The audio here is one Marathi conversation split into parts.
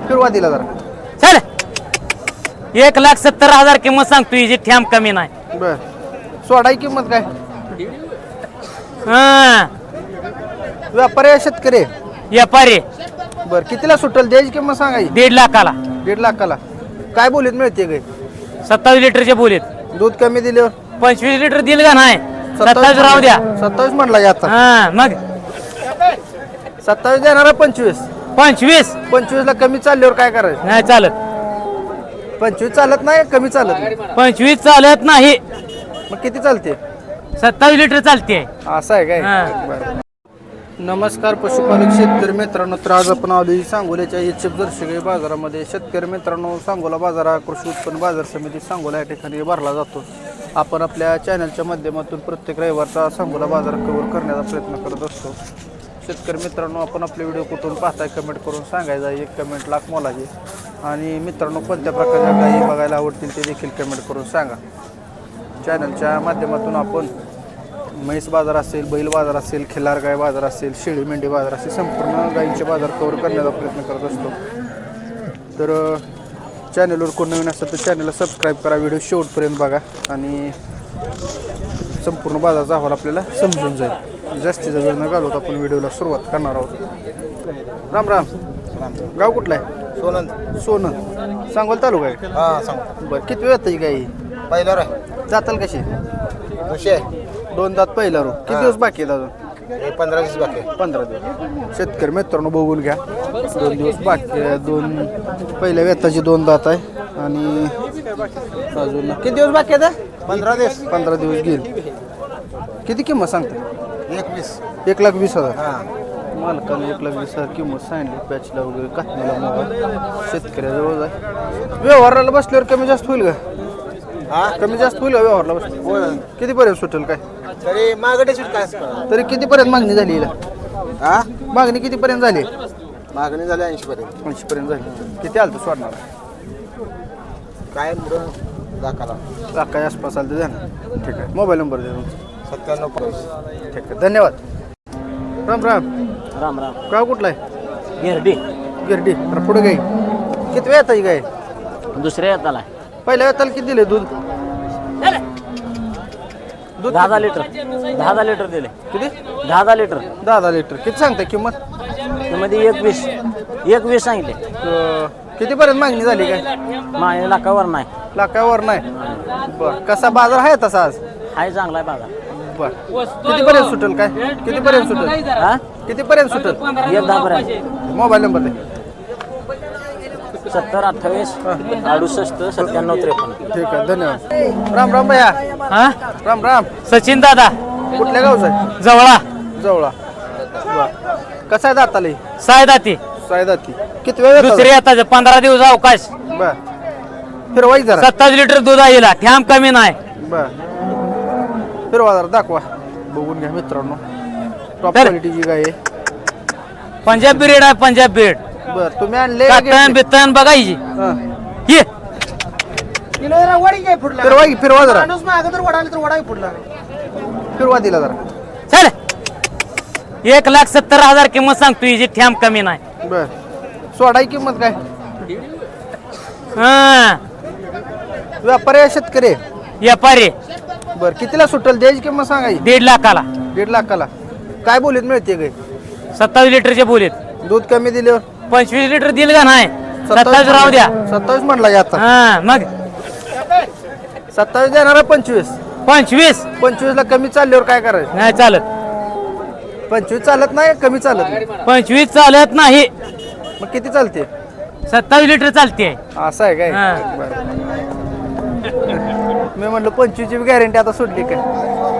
सुरुवातीला जरा चल 1,70,000 किंमत सांगतो हिची ठ्याम कमी नाही. बर सोडाई किंमत काय? हा व्यापारी आहे शेतकरी आहे? व्यापारी बर कितीला सुटेल द्यायची किंमत सांगायची? 1.5 लाखाला 1.5 लाखाला. काय बोलीत मिळते काय? 27 लिटरचे बोलीत. दूध कमी दिल्यावर 25 लिटर दिल का नाही? 27 राहू द्या. 27 म्हणला की आता. हा मग 27 देणार 25. 25 ला कमी चालल्यावर काय करायचं? नाही चालत. 25 चालत नाही कमी चालत नाही. 25 चालत नाही. मग किती चालते? 27 लिटर चालते. असं आहे काय? हा. बरं. नमस्कार पशुपालक शेतकरी मित्रांनो, तर आज आपण आलो सांगोल्याच्या एच एफ जर्सी गाई बाजारामध्ये. शेतकरी मित्रांनो, सांगोला बाजारा कृषी उत्पन्न बाजार समिती सांगोला या ठिकाणी भरला जातो. आपण आपल्या चॅनलच्या माध्यमातून प्रत्येक रविवारचा सांगोला बाजार कव्हर करण्याचा प्रयत्न करत असतो. शेतकरी मित्रांनो, आपण आपले व्हिडिओ कुठून पाहताय कमेंट करून सांगायचा. एक कमेंट लाख मोलाची. आणि मित्रांनो, कोणत्या प्रकारच्या गायी बघायला आवडतील ते देखील कमेंट करून सांगा. चॅनलच्या माध्यमातून आपण म्हैस बाजार असेल, बैल बाजार असेल, खिल्लार गाय बाजार असेल, शेळी मेंढी बाजार असेल, संपूर्ण गायींचे बाजार कव्हर करण्याचा प्रयत्न करत असतो. तर चॅनलवर कोण नवीन असेल तर चॅनलला सबस्क्राईब करा, व्हिडिओ शेवटपर्यंत बघा आणि संपूर्ण बाजाराचा अहवाल आपल्याला समजून जाईल. जास्तीचा वेळ न घालवता आपण व्हिडिओला सुरुवात करणार आहोत. राम राम. गाव कुठलं आहे? सोनंद. सांगोला तालुका आहे? हां सांग. बरं किती वेळ येतं गाई? पहिल्यावर आहे जाताल कशी? दुसरी आहे 2 दात पहिला रो. किती दिवस बाकी आहेत अजून? 15 दिवस बाकी आहे. 15 दिवस. शेतकरी मित्रांनो बघून घ्या, 2 दिवस बाकी आहे. 2 पहिल्या वेताची 2 दात आहे आणि अजून किती दिवस बाकी आहेत? 15 दिवस. 15 दिवस घेईल. किती किंमत सांगते? 21. 1,20,000. हां मालकाने 1,20,000 किंमत सांगली. पॅचला वगैरे कातणीला मोबाईल शेतकऱ्याजवळ आहे. व्यवहाराला बसल्यावर कमी जास्त होईल का? हां कमी जास्त होईल का व्यवहारला बसल्यावर? कितीपर्यंत सुटेल काय? तरी मागडे सुट काय असतं? तरी कितीपर्यंत मागणी झाली हिला? हां मागणी कितीपर्यंत झाली? मागणी झाली 80 पर्यंत. 80 पर्यंत झाली. किती आलं तर सोडणार? काय मुलं दाखला काय आसपास आलं तर द्या ना. ठीक आहे. मोबाईल नंबर द्या तुमचा. 97 ठीक आहे, धन्यवाद. राम राम. राम राम. गाव कुठला आहे? गिरडी गिरडी. तर पुढे गाई किती वेळ येतात गाय? दुसऱ्या येताला पहिल्या वेळाला किती दिले दूध? 10 लिटर 10 लिटर दिले. किती? 10 लिटर 10 लिटर. किती सांगता किंमत? मध्ये 21 सांगितले. कितीपर्यंत मागणी झाली काय? मागणी लाखावर नाही. लाखावर नाही. बर कसा बाजार आहे तसा आज? हाय चांगला आहे बाजार. बर कितीपर्यंत सुटेल काय? कितीपर्यंत सुटेल? हा कितीपर्यंत सुटेल? 10 पर्यंत. मोबाईल नंबर दे. 70 28 68 97 53. ठीक आहे, धन्यवाद. राम राम भैया. हा राम राम. सचिन दादा कुठल्या गावचा आहे? जवळा जवळा. बर कसा आहे दाताला? सायदाती सायदाती. किती वेळ येतात? दुसरे येतात 15 दिवस अवकाश. बर फिरवाई जरा. 27 लिटर दूध आहे ठ्याम कमी नाही. बर फिरवा जरा दाखवा, बघून घ्या मित्रांनो. टॉप तर. क्वालिटीची गाय आहे. पंजाब ब्रीड आहे. पंजाब ब्रीड. बर तुम्ही आणले? काटण बितन बघायची. ये फिरवा की, फिरवा जरा. फिरवा दिला जरा. चल 1,70,000 किंमत सांगतो हिची ठ्याम कमी नाही. बर सोडाई किंमत काय? हा व्यापारी आहे शेतकरी आहे? व्यापारी बर कितीला सुटेल द्यायची किंमत सांगायची? 1.5 लाखाला 1.5 लाखाला. काय बोलीत मिळते गाय? 27 लिटरचे बोलीत. दूध कमी दिल्यावर 25 लिटर दिल का नाही? 27 राहू द्या. 27 म्हणला की आता. हा मग 27 देणार 25. 25 ला कमी चालल्यावर काय करायचं? नाही चालत. 25 चालत नाही कमी चालत नाही. 25 चालत नाही. मग किती चालते? 27 लिटर चालते. असं आहे काय? हा. बरं. मी म्हटलं 25 ची गॅरंटी आता सुटली काय?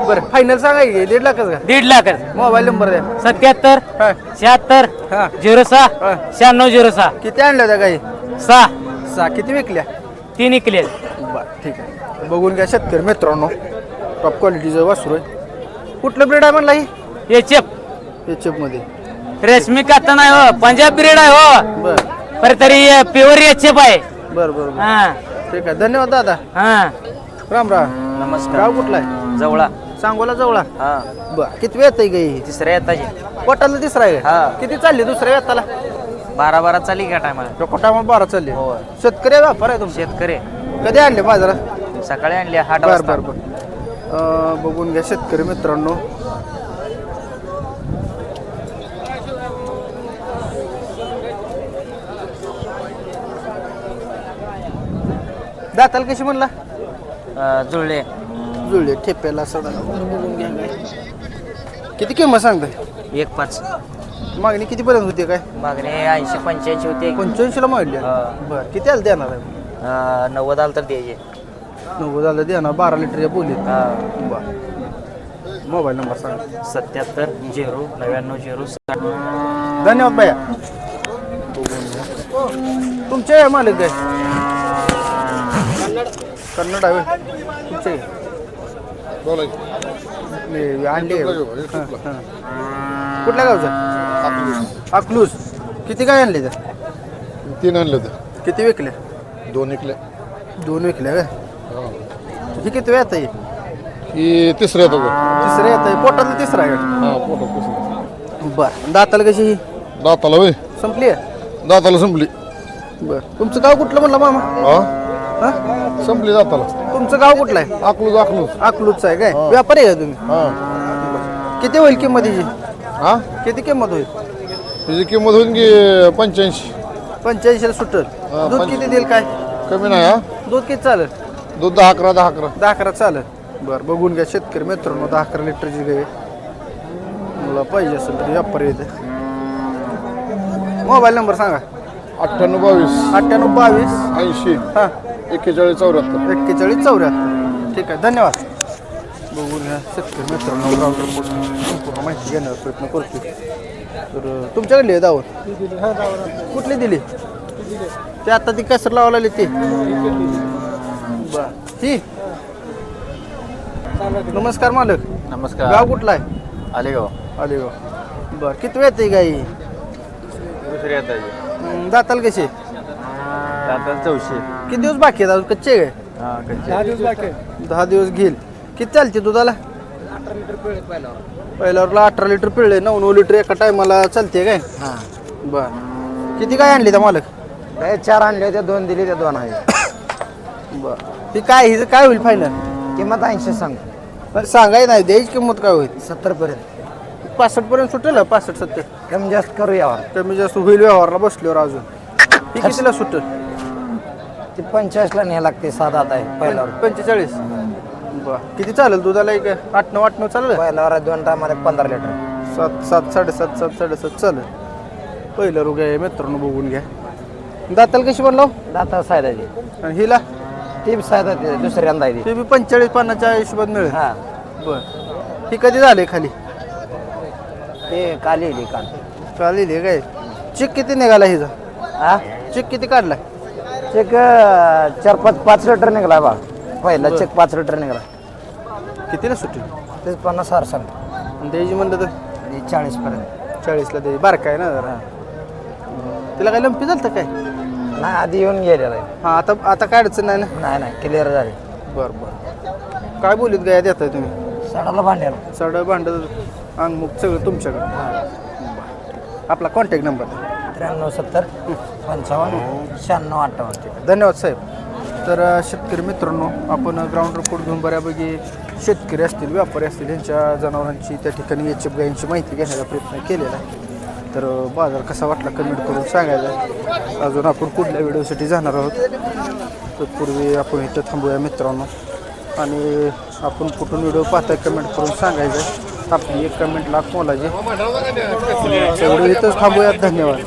बरं फायनल सांगा की 1.5 लाखच का? 1.5 लाख. मोबाईल नंबर द्या. 77 हा 76 हा 06 हा. 9606 किती आणल्या त्या गाई? 6 6. किती विकल्या? 3 निकले. बरं ठीक आहे. बघून घ्या शेतकरी मित्रांनो, टॉप क्वालिटीचं वासरू आहे. कुठलं ब्रीड आहे म्हणला ही? एचएफ एच एफ मध्ये. रेशमी कातन आहे हो. पंजाब ब्रीड आहे हो. बरं पर तरी प्युअर एचएफ आहे. बरं बरं बरं. हा ठीक आहे, धन्यवाद दादा. हा राम राम. नमस्कार. गाव कुठला आहे? जवळा. सांगोला जवळा. हा बरं किती वेळ येते गाई? तिसऱ्या येताची. पोटाला तिसरा आहे. हा. किती चालली दुसऱ्या वेताला? 12 चाली का टायमाला कोटामा 12 चालले होय. शेतकरी आहे, व्यापार आहे तुमचे? शेतकरी कधी आणले बाजारात? सकाळी आणली 8 बर वाजता बर बर बघून घ्या शेतकरी मित्रांनो. दाताल कशी म्हणला? जुळले जुळले ठेप्याला सडा बघून घ्या काय. किती किंमत सांगताय? 1.5 मागणी कितीपर्यंत होती काय? मागणी 80-85 होते. 85ला मागली हा. बरं किती आलं देणार आहे? 90 आलं तर द्यायचे. 90 आलं देणार 12 लिटर बोलीत. बरं मोबाईल नंबर सांगा. 77 0 99 0 60. धन्यवाद भैया. तुमचे मालिक काय? कन्नड आहे होय? तुमचे अंडे कुठल्या गावचं? अकलूज. किती काय आणले तर? 3 आणले होते, किती विकले? 2 विकले. 2 विकले काय? ही किती वेळ येत आहे? ही तिसरे येतो. तिसरं येत आहे. पोटातलं तिसरं आहे का? हा पोटात तिसरं. बरं दाताला कशी ही दाताला होय, संपली आहे? दाताला संपली. बरं तुमचं गाव कुठलं म्हणलं मामा? हा हा संपली दाताला. तुमचं गाव कुठलं आहे? अकलूज अकलूज. अकलूजचं आहे काय? व्यापारी आहे का तुम्ही? हा किती होईल किंमत हिची? हा किती किंमत होईल? त्याची किंमत होईल की 85. 85ला सुटल. हा, दूध किती देईल काय? कमी नाही. हा दूध किती चालेल? दूध 10-11 10-11. 10-11 चालेल. बरं बघून घ्या शेतकरी मित्रांनो. 10-11 लिटरची गाय मला पाहिजे असेल तर व्यापारी येते. मोबाईल नंबर सांगा. 98-22 98-22 80 हां 41-74. 41-74. ठीक आहे धन्यवाद. बघून घ्या शेतकरी मित्रांनो. राऊंडर संपूर्ण माहिती घेण्याचा प्रयत्न करतो. तर तुमच्याकडली आहे दावत? कुठली दिली? ते आता ती कसर लावायला लागली ती? बरं ही नमस्कार मालक. नमस्कार. गाव कुठला आहे? आलेगाव. अलिगाव. बरं किती वेळ येते गाई? दुसरी येत दाताल कसे? दाताला 400. किती दिवस बाकी आहेत अजून? कच्चे काय? 10 दिवस बाकी. 10 दिवस घेईल. किती चालते दुधाला? 18 लिटर पिळे पहिल्यावरला 18 लिटर पिळले. 9 लिटर एका टायमाला चालते काय? हां. बर किती काय आणली त्या मालक? काय 4 आणले होते, 2 दिले, त्या 2 आहे. बर ती काय हिचं काय होईल फायनल? किंमत 80 सांग. सांगाय नाही द्यायची किंमत काय होईल? 70 पर्यंत 65 पर्यंत सुटेल. 65-70 कमी जास्त करू यावर. कमी जास्त होईल व्यवहारला बसल्यावर. अजून ही कितीला सुटेल? ती 45 ला न्याय लागते. 7 आता आहे पहिल्यावर. 45. बर किती चालेल दुधाला? एक 8-9 चालेल. पहिल्यावर 2 टायमाला 15 लिटर. 7 7.5 7.5 चालेल. पहिलं रुग आहे मित्रांनो. बघून घ्या. दाताल कशी बनलाव? दाता सायदाची. आणि हिला ती सायदा दुसऱ्यांदा आहे ती. ते बी 45-50च्या हिशोबात मिळेल. हा बर ही कधी झाले खाली? ते काली आहे काल. चालेल हे काय? चिक किती निघाला हिचा? हा चिक किती काढला? चेक 4-5 लिटर निघाला बा. पहिला चेक 5 लिटर निघाला. कितीला सुटेल? तेच 50,000 सांग. आणि द्यायची म्हणलं तर 40 पर्यंत. 40ला द्यायची. बारका आहे ना जरा. तिला काय लंपी झालं काय? नाही आधी येऊन गेलेला आहे. हां आता आता काय अडचण नाही ना? नाही क्लिअर झाले. बरं बरं काय बोलीत गाय देताय तुम्ही? सडाला भांड्याला. सड भांड अंगमुख सगळं तुमच्याकडे. आपला कॉन्टॅक्ट नंबर? 93 70 55 96 58. धन्यवाद साहेब. तर शेतकरी मित्रांनो आपण ग्राउंड रिपोर्ट घेऊन बऱ्यापैकी शेतकरी असतील व्यापारी असतील यांच्या जनावरांची त्या ठिकाणी एचएफ गायींची माहिती घेण्याचा प्रयत्न केलेला आहे. तर बाजार कसा वाटला कमेंट करून सांगायचा. अजून आपण पुढल्या व्हिडिओसाठी जाणार आहोत. तत्पूर्वी आपण इथं थांबूया मित्रांनो. आणि आपण कुठून व्हिडिओ पाहताय कमेंट करून सांगायचं. आपली एक कमेंट लाख मोलाची. व्हिडिओ इथंच थांबूयात. धन्यवाद.